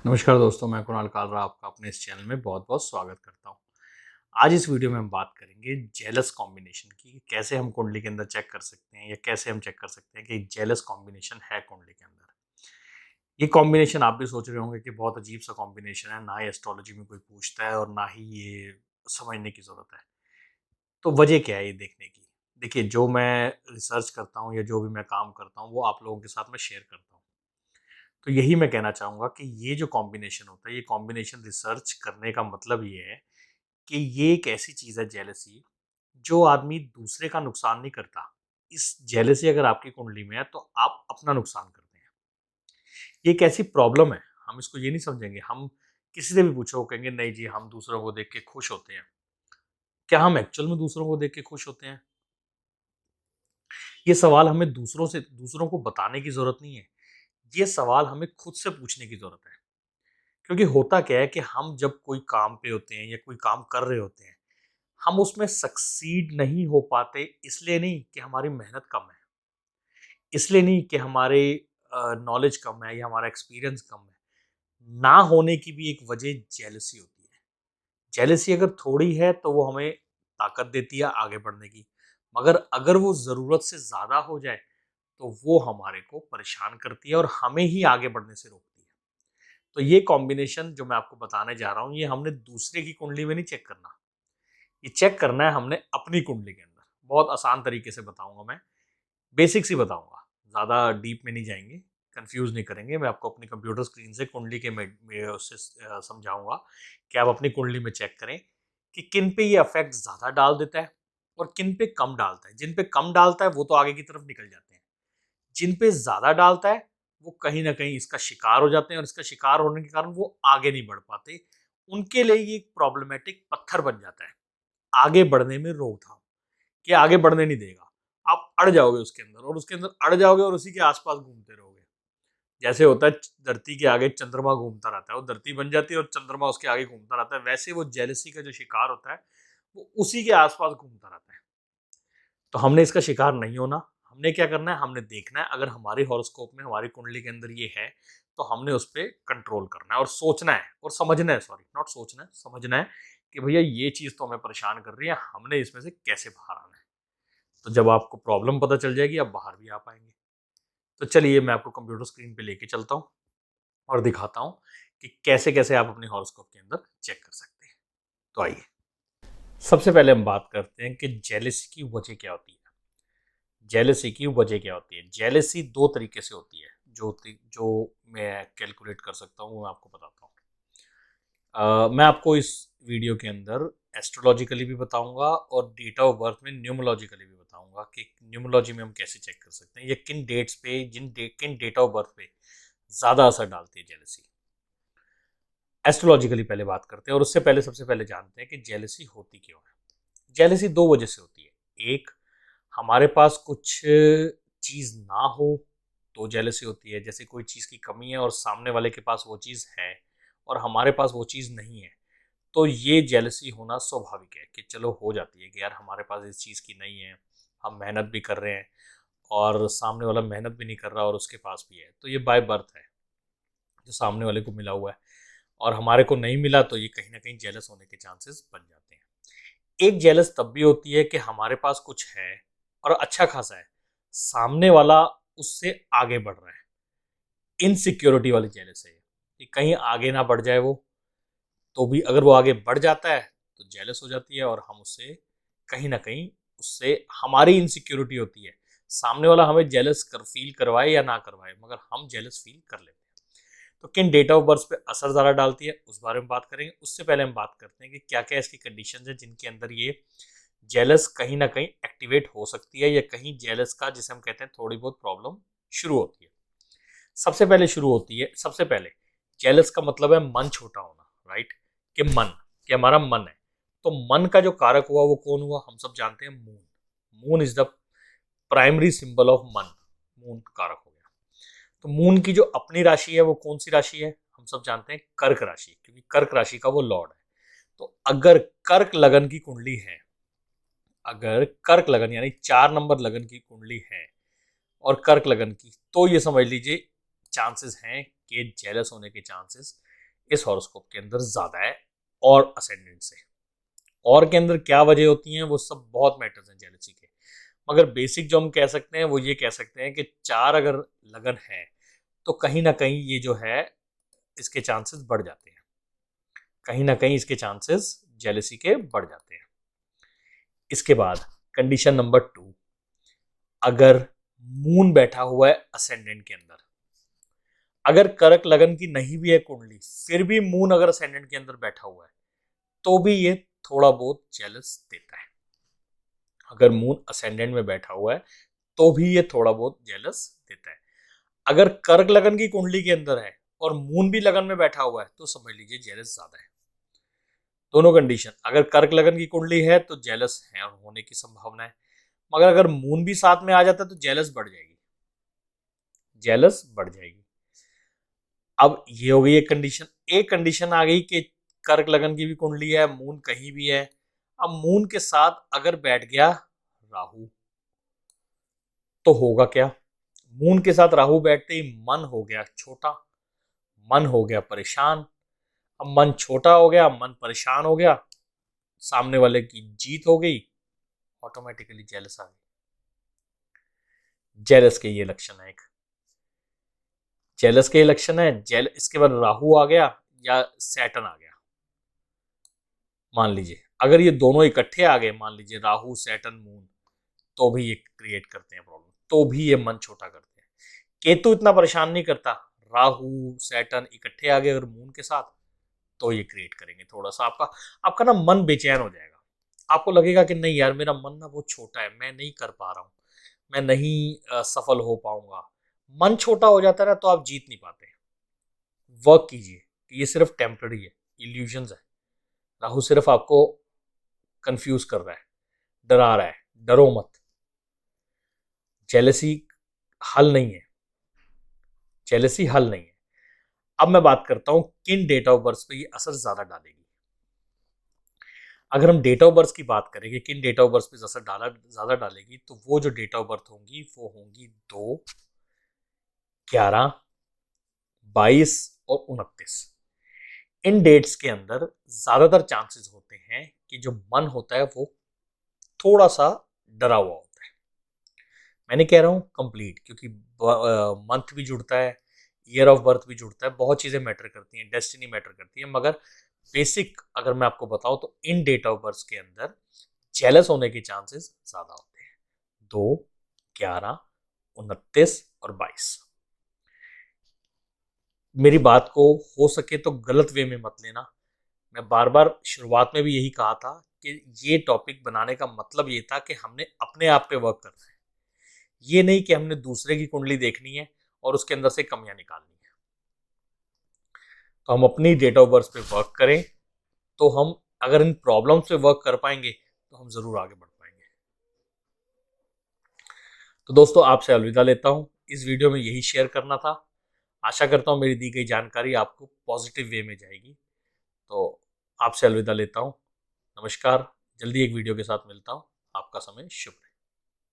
नमस्कार दोस्तों, मैं कुणाल कालरा आपका अपने इस चैनल में बहुत बहुत स्वागत करता हूँ। आज इस वीडियो में हम बात करेंगे जेलस कॉम्बिनेशन की। कैसे हम कुंडली के अंदर चेक कर सकते हैं या कैसे हम चेक कर सकते हैं कि जेलस कॉम्बिनेशन है कुंडली के अंदर। ये कॉम्बिनेशन आप भी सोच रहे होंगे कि बहुत अजीब सा कॉम्बिनेशन है, ना ही एस्ट्रोलॉजी में कोई पूछता है और ना ही ये समझने की ज़रूरत है। तो वजह क्या है ये देखने की? देखिए, जो मैं रिसर्च करता हूँ या जो भी मैं काम करता हूँ वो आप लोगों के साथ मैं शेयर करता हूँ। तो यही मैं कहना चाहूँगा कि ये जो कॉम्बिनेशन होता है, ये कॉम्बिनेशन रिसर्च करने का मतलब ये है कि ये एक ऐसी चीज़ है जेलसी, जो आदमी दूसरे का नुकसान नहीं करता। इस जेलसी अगर आपकी कुंडली में है तो आप अपना नुकसान करते हैं। ये एक ऐसी प्रॉब्लम है, हम इसको ये नहीं समझेंगे। हम किसी से भी पूछो वो कहेंगे नहीं जी, हम दूसरों को देख के खुश होते हैं। क्या हम एक्चुअल में दूसरों को देख के खुश होते हैं? ये सवाल हमें दूसरों को बताने की ज़रूरत नहीं है। ये सवाल हमें खुद से पूछने की ज़रूरत है। क्योंकि होता क्या है कि हम जब कोई काम पे होते हैं या कोई काम कर रहे होते हैं, हम उसमें सक्सीड नहीं हो पाते, इसलिए नहीं कि हमारी मेहनत कम है, इसलिए नहीं कि हमारे नॉलेज कम है या हमारा एक्सपीरियंस कम है। ना होने की भी एक वजह जेलसी होती है। जेलसी अगर थोड़ी है तो वो हमें ताकत देती है आगे बढ़ने की, मगर अगर वो ज़रूरत से ज़्यादा हो जाए तो वो हमारे को परेशान करती है और हमें ही आगे बढ़ने से रोकती है। तो ये कॉम्बिनेशन जो मैं आपको बताने जा रहा हूँ, ये हमने दूसरे की कुंडली में नहीं चेक करना। ये चेक करना है हमने अपनी कुंडली के अंदर। बहुत आसान तरीके से बताऊँगा मैं, बेसिक्स ही बताऊँगा, ज़्यादा डीप में नहीं जाएँगे, कन्फ्यूज़ नहीं करेंगे। मैं आपको अपनी कंप्यूटर स्क्रीन से कुंडली के में उससे समझाऊँगा कि आप अपनी कुंडली में चेक करें कि किन पे ये इफ़ेक्ट ज़्यादा डाल देता है और किन पे कम डालता है। जिन पे कम डालता है वो तो आगे की तरफ निकल जाते हैं। जिन पे ज़्यादा डालता है, वो कहीं न कहीं इसका शिकार हो जाते हैं और इसका शिकार होने के कारण वो आगे नहीं बढ़ पाते। उनके लिए ये एक प्रॉब्लमैटिक पत्थर बन जाता है, आगे बढ़ने में रोकथाम, कि आगे बढ़ने नहीं देगा। आप अड़ जाओगे उसके अंदर और उसके अंदर अड़ जाओगे और उसी के आस-पास घूमते रहोगे। जैसे होता है धरती के आगे चंद्रमा घूमता रहता है, वो धरती बन जाती है और चंद्रमा उसके आगे घूमता रहता है। वैसे वो जेलसी का जो शिकार होता है, वो उसी के आस-पास घूमता रहता है। तो हमने इसका शिकार नहीं होना। हमने क्या करना है, हमने देखना है अगर हमारे हॉरोस्कोप में, हमारी कुंडली के अंदर ये है, तो हमने उस पे कंट्रोल करना है और सोचना है और समझना है, सॉरी नॉट सोचना है, समझना है कि भैया ये चीज़ तो हमें परेशान कर रही है, हमने इसमें से कैसे बाहर आना है। तो जब आपको प्रॉब्लम पता चल जाएगी, आप बाहर भी आ पाएँगे। तो चलिए मैं आपको कंप्यूटर स्क्रीन पे लेके चलता हूँ और दिखाता हूँ कि कैसे-कैसे आप अपने हॉरोस्कोप के अंदर चेक कर सकते हैं। तो आइए, सबसे पहले हम बात करते हैं कि जेलसी की वजह क्या होती है। जेलसी की वजह क्या होती है? जेलसी 2 तरीके से होती है, जो मैं कैलकुलेट कर सकता हूँ, वो मैं आपको बताता हूँ। मैं आपको इस वीडियो के अंदर एस्ट्रोलॉजिकली भी बताऊँगा और डेट ऑफ बर्थ में न्यूमरोलॉजिकली भी बताऊँगा कि न्यूमरोलॉजी में हम कैसे चेक कर सकते हैं या किन डेट्स पे, किन डेट ऑफ बर्थ पे ज़्यादा असर डालती है जेलसी। एस्ट्रोलॉजिकली पहले बात करते हैं और उससे पहले सबसे पहले जानते हैं कि जेलसी होती क्यों है। जेलसी 2 वजह से होती है। एक, हमारे पास कुछ चीज़ ना हो तो जेलसी होती है। जैसे कोई चीज़ की कमी है और सामने वाले के पास वो चीज़ है और हमारे पास वो चीज़ नहीं है, तो ये जेलसी होना स्वाभाविक है कि चलो हो जाती है कि यार हमारे पास इस चीज़ की नहीं है, हम मेहनत भी कर रहे हैं और सामने वाला मेहनत भी नहीं कर रहा और उसके पास भी है। तो ये बाय बर्थ है, जो सामने वाले को मिला हुआ है और हमारे को नहीं मिला, तो ये कहीं न कहीं जेलस होने के चांसेस बन जाते हैं। एक जेलस तब भी होती है कि हमारे पास कुछ है और अच्छा खासा है, सामने वाला उससे आगे बढ़ रहा है। इनसिक्योरिटी वाली जेलस है ये, कि कहीं आगे ना बढ़ जाए वो, तो भी अगर वो आगे बढ़ जाता है तो जेलस हो जाती है और हम उससे कहीं ना कहीं, उससे हमारी इनसिक्योरिटी होती है। सामने वाला हमें जेलस कर फील करवाए या ना करवाए, मगर हम जेलस फील कर लेते हैं। तो किन डेट ऑफ बर्थ पे असर ज़्यादा डालती है उस बारे में बात करेंगे। उससे पहले हम बात करते हैं कि क्या क्या इसकी कंडीशन है जिनके अंदर ये जेलस कहीं ना कहीं एक्टिवेट हो सकती है या कहीं जेलस का, जिसे हम कहते हैं, थोड़ी बहुत प्रॉब्लम शुरू होती है। सबसे पहले जेलस का मतलब है मन छोटा होना, राइट? कि मन, कि हमारा मन है। तो मन का जो कारक हुआ वो कौन हुआ? हम सब जानते हैं, moon. Moon is the primary symbol of मन। मून कारक हो गया। तो मून की जो अपनी राशि है वो कौन सी राशि है? हम सब जानते हैं, कर्क राशि, क्योंकि कर्क राशि का वो लॉर्ड है। तो अगर कर्क लगन की कुंडली है, अगर कर्क लगन यानी 4 नंबर लगन की कुंडली है और कर्क लगन की, तो ये समझ लीजिए चांसेस हैं कि जेलस होने के चांसेस इस हॉरोस्कोप के अंदर ज्यादा है और असेंडेंट से। और के अंदर क्या वजह होती हैं वो सब बहुत मैटर्स हैं जेलसी के, मगर बेसिक जो हम कह सकते हैं वो ये कह सकते हैं कि 4 अगर लगन है तो कहीं ना कहीं ये जो है इसके चांसेस बढ़ जाते हैं, कहीं ना कहीं इसके चांसेस जेलसी के बढ़ जाते हैं। इसके बाद कंडीशन नंबर 2, अगर मून बैठा हुआ है असेंडेंट के अंदर, अगर कर्क लगन की नहीं भी है कुंडली फिर भी मून अगर असेंडेंट के अंदर बैठा हुआ है तो भी ये थोड़ा बहुत जेलस देता है। अगर मून असेंडेंट में बैठा हुआ है तो भी ये थोड़ा बहुत जेलस देता है। अगर कर्क लगन की कुंडली के अंदर है और मून भी लगन में बैठा हुआ है तो समझ लीजिए जेलस ज्यादा है। दोनों कंडीशन, अगर कर्क लगन की कुंडली है तो जेलस है और होने की संभावना है, मगर अगर मून भी साथ में आ जाता है तो जेलस बढ़ जाएगी, जेलस बढ़ जाएगी। अब ये हो गई एक कंडीशन आ गई कि कर्क लगन की भी कुंडली है, मून कहीं भी है। अब मून के साथ अगर बैठ गया राहु तो होगा क्या? मून के साथ राहु बैठते ही मन हो गया छोटा, मन हो गया परेशान। अब मन छोटा हो गया, मन परेशान हो गया, सामने वाले की जीत हो गई, ऑटोमेटिकली जेलस आ गई। जेलस के ये लक्षण है, एक जेलस के लक्षण है। इसके बाद राहु आ गया या सैटर्न आ गया, मान लीजिए अगर ये दोनों इकट्ठे आ गए, मान लीजिए राहु सैटर्न मून, तो भी ये क्रिएट करते हैं प्रॉब्लम, तो भी ये मन छोटा करते हैं। केतु इतना परेशान नहीं करता, राहु सैटर्न इकट्ठे आ गए अगर मून के साथ तो ये क्रिएट करेंगे थोड़ा सा आपका आपका ना मन बेचैन हो जाएगा। आपको लगेगा कि नहीं यार मेरा मन ना बहुत छोटा है, मैं नहीं कर पा रहा हूँ, मैं नहीं सफल हो पाऊंगा। मन छोटा हो जाता है ना तो आप जीत नहीं पाते। वर्क कीजिए, ये सिर्फ टेम्पररी है, इल्यूजन्स है। राहु सिर्फ आपको कंफ्यूज कर रहा है, डरा रहा है, डरो मत। जेलसी हल नहीं है, जेलसी हल नहीं है। अब मैं बात करता हूं किन डेट ऑफ बर्थ पे ये असर ज्यादा डालेगी। अगर हम डेट ऑफ बर्थ की बात करेंगे किन डेट ऑफ बर्थ पे असर ज्यादा डालेगी, तो वो जो डेट ऑफ बर्थ होंगी वो होंगी 2, 11, 22 और 29। इन डेट्स के अंदर ज्यादातर चांसेस होते हैं कि जो मन होता है वो थोड़ा सा डरा हुआ होता है। मैं नहीं कह रहा हूं कंप्लीट, क्योंकि मंथ भी जुड़ता है, ईयर ऑफ बर्थ भी जुड़ता है, बहुत चीजें मैटर करती हैं, डेस्टिनी मैटर करती है, मगर बेसिक अगर मैं आपको बताऊं तो इन डेट ऑफ बर्थ के अंदर जेलस होने के चांसेस ज्यादा होते हैं। 2, 11, 29 और 22। मेरी बात को हो सके तो गलत वे में मत लेना। मैं बार बार शुरुआत में भी यही कहा था कि ये टॉपिक बनाने का मतलब ये था कि हमने अपने आप पे वर्क करना है, ये नहीं कि हमने दूसरे की कुंडली देखनी है और उसके अंदर से कमियां निकालनी है। तो हम अपनी डेट ऑफ बर्थ पे वर्क करें, तो हम अगर इन प्रॉब्लम्स पे वर्क कर पाएंगे तो हम जरूर आगे बढ़ पाएंगे। तो दोस्तों आपसे अलविदा लेता हूं, इस वीडियो में यही शेयर करना था। आशा करता हूं मेरी दी गई जानकारी आपको पॉजिटिव वे में जाएगी। तो आपसे अलविदा लेता हूं, नमस्कार। जल्दी एक वीडियो के साथ मिलता हूं, आपका समय शुभ रहे।